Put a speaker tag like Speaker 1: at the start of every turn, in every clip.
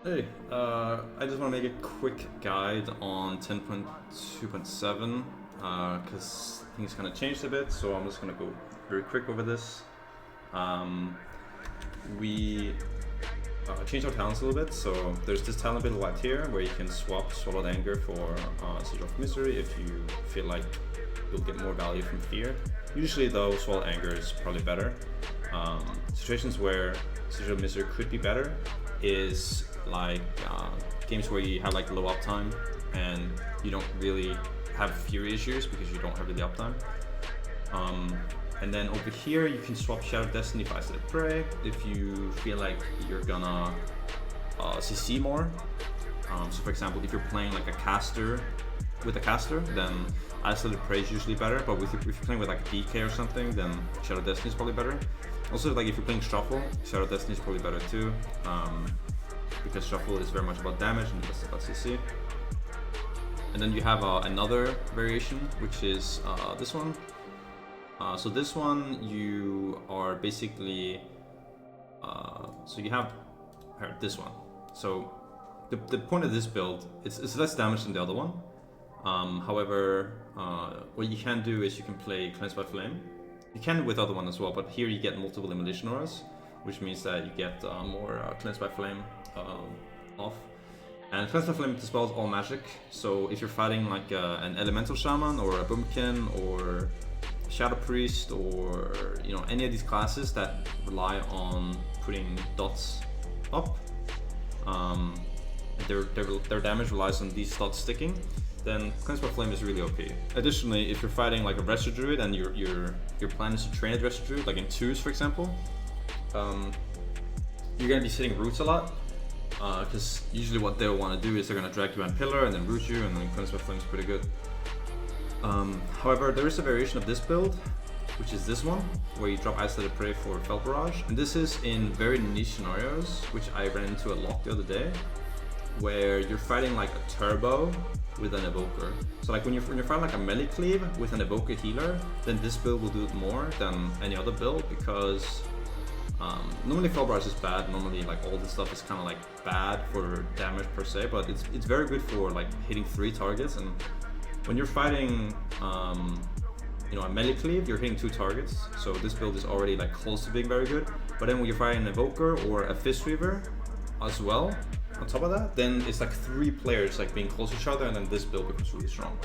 Speaker 1: Hey, I just want to make a quick guide on 10.2.7 because things kind of changed a bit, so I'm just going to go very quick over this. We changed our talents a little bit, so there's this talent ability right here where you can swap Swallowed Anger for Sigil of Misery if you feel like you'll get more value from Fear. Usually though, Swallowed Anger is probably better. Situations where Sigil of Misery could be better is like games where you have like low uptime and you don't really have Fury issues because you don't have really uptime. And then over here you can swap Shadow Destiny for Isolated Prey if you feel like you're gonna CC more. So for example, if you're playing like a caster with a caster, then Isolated Prey is usually better, but if you're playing with like DK or something, then Shadow Destiny is probably better. Also, like if you're playing Shuffle, Shadow Destiny is probably better too, because Shuffle is very much about damage and less about CC. And then you have another variation, which is this one. So this one, you are basically, so you have this one. So the point of this build, it's less damage than the other one. However, what you can do is you can play Cleanse by Flame. You can with the other one as well, but here you get multiple Immolation Auras, which means that you get more Cleanse by Flame off. And Cleanse by Flame dispels all magic, so if you're fighting like an Elemental Shaman or a Boomkin or Shadow Priest or any of these classes that rely on putting dots up, their damage relies on these dots sticking, then Cleanse by Flame is really OP. Additionally, if you're fighting like a Resto Druid and your plan is to train a Resto Druid, like in 2s for example, you're gonna be sitting roots a lot, because usually what they'll want to do is they're gonna drag you on Pillar and then root you, and then Cleanse by Flame is pretty good. However, there is a variation of this build, which is this one, where you drop Isolated Prey for Felt Barrage. And this is in very niche scenarios, which I ran into a lot the other day, where you're fighting like a Turbo with an Evoker. So like when you're fighting like a melee cleave with an Evoker healer, then this build will do it more than any other build, because normally Felt Barrage is bad. Normally like all this stuff is kind of like bad for damage per se, but it's very good for like hitting 3 targets. And when you're fighting, a melee cleave, you're hitting 2 targets, so this build is already like close to being very good. But then when you're fighting an Evoker or a Fist Weaver as well, on top of that, then it's like 3 players like being close to each other, and then this build becomes really strong.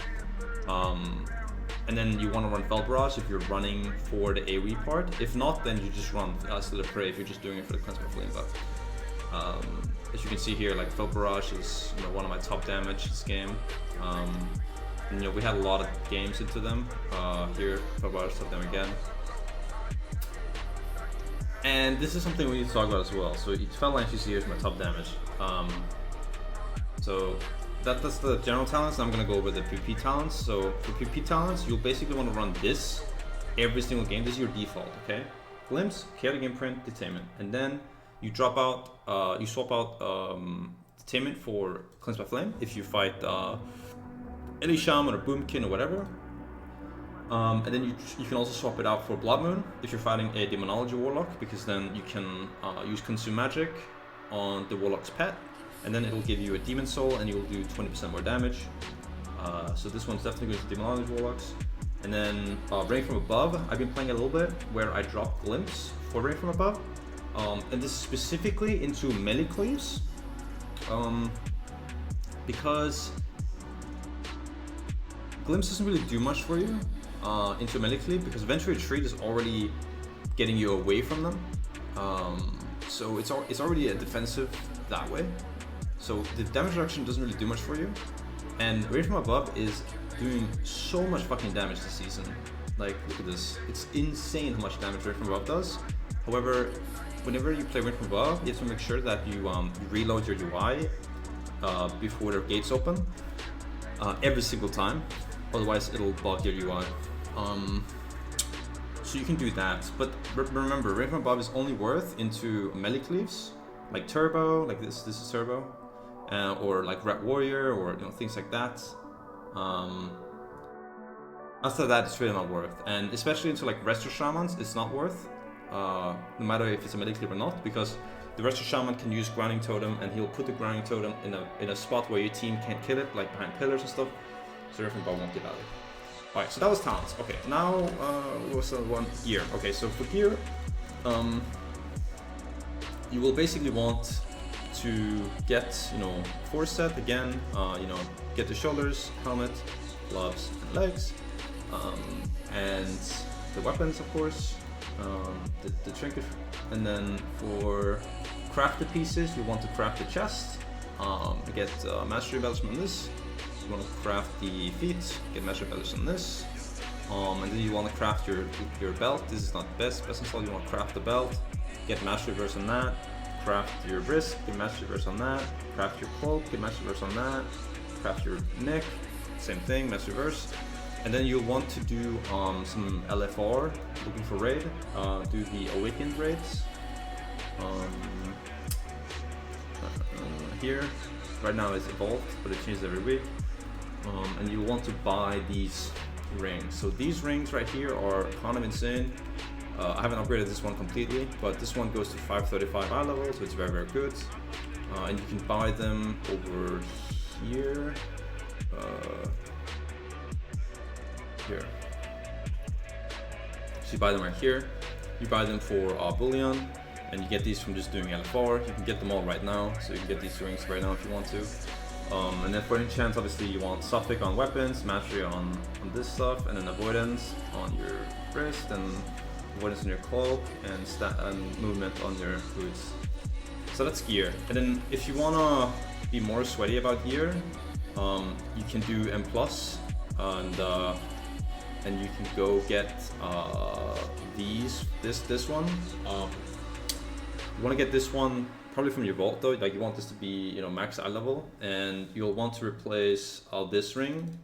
Speaker 1: And then you want to run Felt Barrage if you're running for the AoE part. If not, then you just run Isolated Prey if you're just doing it for the Cleanse by Flame buff. As you can see here, like Felt Barrage is one of my top damage this game. We had a lot of games into them. Here, Felt Barrage top them again. And this is something we need to talk about as well. So Felt Line CC is my top damage. So that's the general talents. I'm gonna go over the PvP talents. So for PvP talents, you'll basically want to run this every single game. This is your default, okay? Glimpse, Chaotic Imprint, Detainment, and then you swap out Detainment for Cleanse by Flame if you fight Ellie Shaman or Boomkin or whatever. And then you can also swap it out for Blood Moon if you're fighting a Demonology Warlock, because then you can use Consume Magic on the Warlock's pet, and then it'll give you a Demon Soul and you'll do 20% more damage. So this one's definitely good for Demonology Warlocks. And then Rain from Above, I've been playing a little bit where I drop Glimpse for Rain from Above. And this is specifically into melee cleaves, because Glimpse doesn't really do much for you into melee cleave, because Venture Retreat is already getting you away from them. So it's already a defensive that way. So the damage reduction doesn't really do much for you. And Rain from Above is doing so much fucking damage this season. Like, look at this. It's insane how much damage Rain from Above does. However, whenever you play Rain from Above, you have to make sure that you reload your UI before the gates open every single time. Otherwise it'll bug your UI. So you can do that, but remember, Rain from Above is only worth into melee cleaves, like Turbo, like this is Turbo, or like Red Warrior, or things like that. After that, it's really not worth, and especially into like Resto Shamans, it's not worth, no matter if it's a melee cleave or not, because The Retro Shaman can use Grounding Totem, and he'll put the Grounding Totem in a spot where your team can't kill it, like behind pillars and stuff, so everything ball won't get value. Alright, so that was talents. Okay, now what was the one? Gear. Okay, so for gear, you will basically want to get, you know, 4 set again, you know, get the shoulders, helmet, gloves, and legs, and the weapons, of course, the trinket, and then for crafted pieces, you want to craft the chest, get mastery embellishment on this. You want to craft the feet, get mastery embellishment on this, and then you want to craft your belt. This is not best install. You want to craft the belt, get mastery verse on that. Craft your wrist, get mastery verse on that. Craft your cloak, get mastery verse on that. Craft your neck, same thing, mastery verse. And then you'll want to do some LFR, looking for raid. Do the awakened raids. Here, right now it's evolved, but it changes every week. And you want to buy these rings. So these rings right here are kind of insane. I haven't upgraded this one completely, but this one goes to 535 eye level, so it's very, very good. And you can buy them over here. Here. So you buy them right here. You buy them for bullion, and you get these from just doing LFR. You can get them all right now, so you can get these rings right now if you want to. And then for enchants, obviously you want suffix on weapons, mastery on this stuff, and then avoidance on your wrist, and avoidance on your cloak, and movement on your boots. So that's gear. And then if you wanna be more sweaty about gear, you can do M+, and you can go get this one. You want to get this one probably from your vault though. Like you want this to be, you know, max eye level, and you'll want to replace this ring,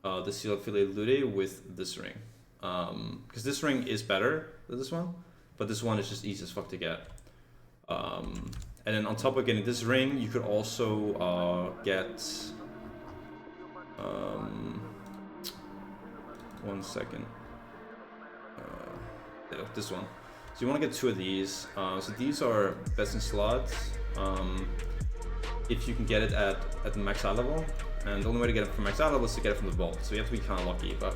Speaker 1: the Seal Affiliate Ludi, with this ring. Because this ring is better than this one, but this one is just easy as fuck to get. And then on top of getting this ring, you could also get 1 second. Yeah, this one. So you want to get 2 of these. So these are best in slots. If you can get it at the max eye level, and the only way to get it from max eye level is to get it from the vault. So you have to be kind of lucky. But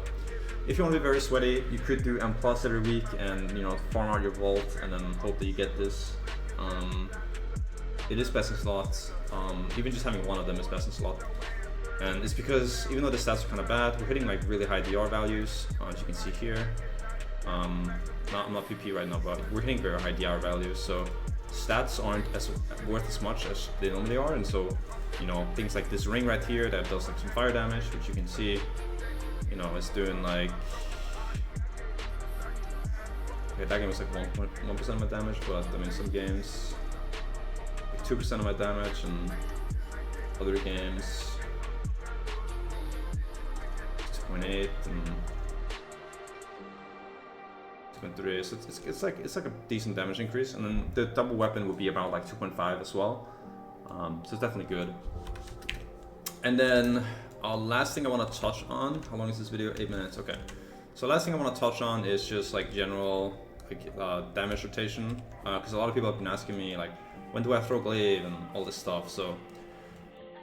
Speaker 1: if you want to be very sweaty, you could do M+ every week, and you know, farm out your vault, and then hope that you get this. It is best in slots. Even just having one of them is best in slot. And it's because even though the stats are kind of bad, we're hitting like really high DR values, as you can see here. I'm not PP right now, but we're hitting very high DR values, so stats aren't worth as much as they normally are. And so, you know, things like this ring right here that does like some fire damage, which you can see, you know, it's doing like, okay, that game was like 1% of my damage, but I mean some games like 2% of my damage, and other games 2.8 and 2.3. So it's like a decent damage increase, and then the double weapon would be about like 2.5 as well. So it's definitely good. And then last thing I want to touch on. How long is this video? 8 minutes. Okay. So last thing I want to touch on is just like general like, damage rotation, because a lot of people have been asking me like, when do I throw glaive and all this stuff. So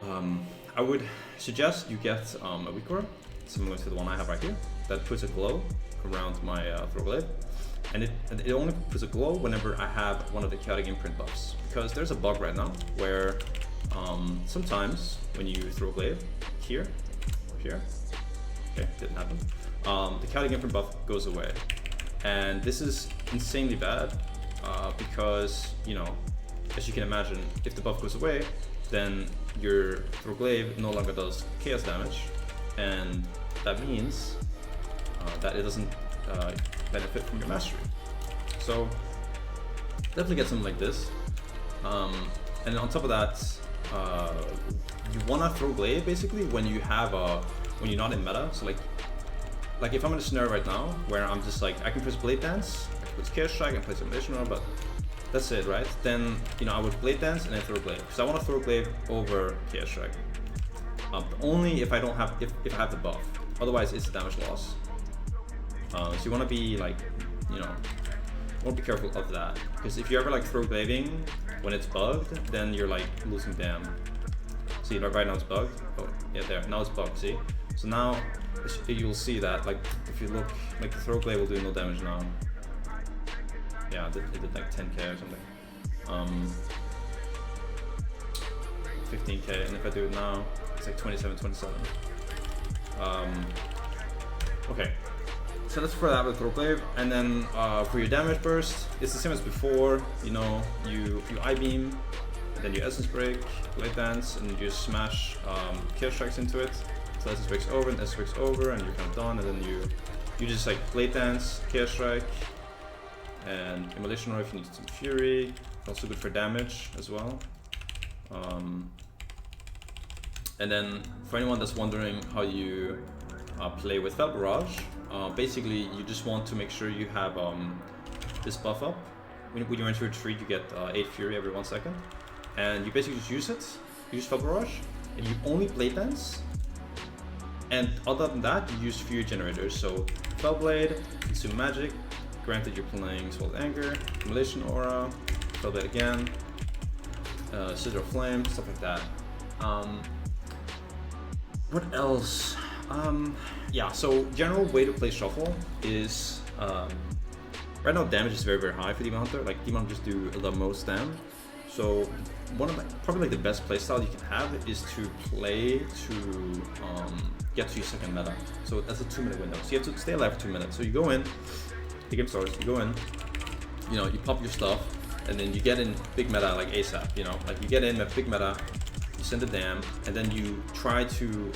Speaker 1: I would suggest you get a weak core, similar to the one I have right here, that puts a glow around my throw glaive, and it only puts a glow whenever I have one of the chaotic imprint buffs, because there's a bug right now where sometimes when you throw glaive here or here, okay, didn't happen, the chaotic imprint buff goes away, and this is insanely bad because, you know, as you can imagine, if the buff goes away, then your throw glaive no longer does chaos damage, and that means that it doesn't benefit from your mastery. So definitely get something like this. And on top of that, you wanna throw glaive basically when you have when you're not in meta. So like if I'm in a scenario right now where I'm just like, I can press blade dance, I can press chaos strike, I can play simulation run, but that's it, right? Then, you know, I would blade dance and then throw glaive, because I want to throw glaive over chaos strike. Only if I don't have, if I have the buff. Otherwise, it's a damage loss. So you want to be like, you know, want to be careful of that, because if you're ever like throw glaving when it's bugged, then you're like losing dam. See, right now it's bugged. Oh yeah, there, now it's bugged, see? So now you'll see that, like, if you look, like the throw glaive will do no damage now. Yeah, it did like 10k or something. 15k, and if I do it now, it's like 27. Okay, so that's for that with throw glaive, and then for your damage burst, it's the same as before. You know, you I-beam, then you essence break, blade dance, and you just smash chaos strikes into it. So essence breaks over and essence breaks over, and you're kind of done. And then you just like blade dance, chaos strike, and immolation roar if you need some fury. Also good for damage as well. And then for anyone that's wondering how you play with Fel Barrage, basically you just want to make sure you have this buff up. When you enter retreat, you get 8 fury every 1 second, and you basically just use it. You use Fel Barrage, and you only blade dance. And other than that, you use fury generators. So Fel Blade, consume magic. Granted, you're playing Swallowed Anger, Immolation Aura, Fel Blade again, Scissor of Flame, stuff like that. What else? Yeah, so general way to play Shuffle is, right now damage is very, very high for Demon Hunter. Like, Demon Hunters do the most damage. So one of probably like the best playstyle you can have is to play to get to your second meta. So that's a 2-minute window. So you have to stay alive for 2 minutes. So you go in, the game starts, you go in, you know, you pop your stuff, and then you get in big meta like ASAP, you know, like you get in at big meta, you send a dam, and then you try to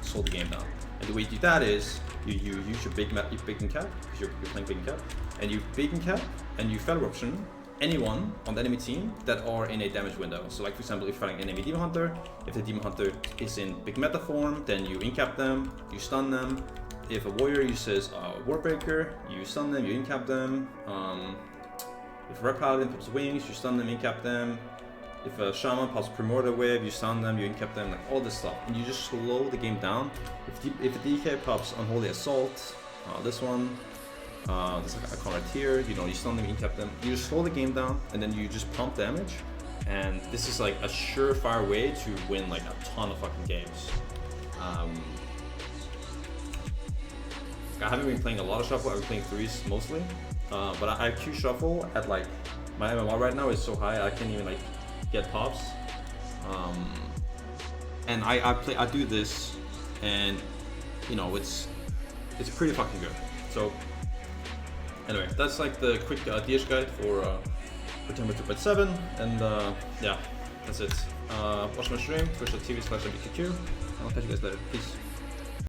Speaker 1: slow the game down. And the way you do that is you use your big and cap, because you're playing big and cap, and you big and cap, and you Fel Eruption anyone on the enemy team that are in a damage window. So like for example, if you're fighting an enemy Demon Hunter, if the Demon Hunter is in big meta form, then you incap them, you stun them. If a warrior uses Warbreaker, you stun them, you incap them. If a Red Paladin pops wings, you stun them, incap them. If a Shaman pops Primordial Wave, you stun them, you incap them, like all this stuff. And you just slow the game down. If a DK pops Unholy Assault, this one, there's like a icon right here, you know, you stun them, you incap them. You just slow the game down, and then you just pump damage. And this is like a surefire way to win like a ton of fucking games. I haven't been playing a lot of Shuffle, I've been playing threes mostly. But I Q Shuffle at like, my MMR right now is so high I can't even like get pops. And I do this, and you know, it's pretty fucking good. So anyway, that's like the quick DH guide for Temper 2.7, and yeah, that's it. Watch my stream, twitch.tv/mbqq, and I'll catch you guys later. Peace.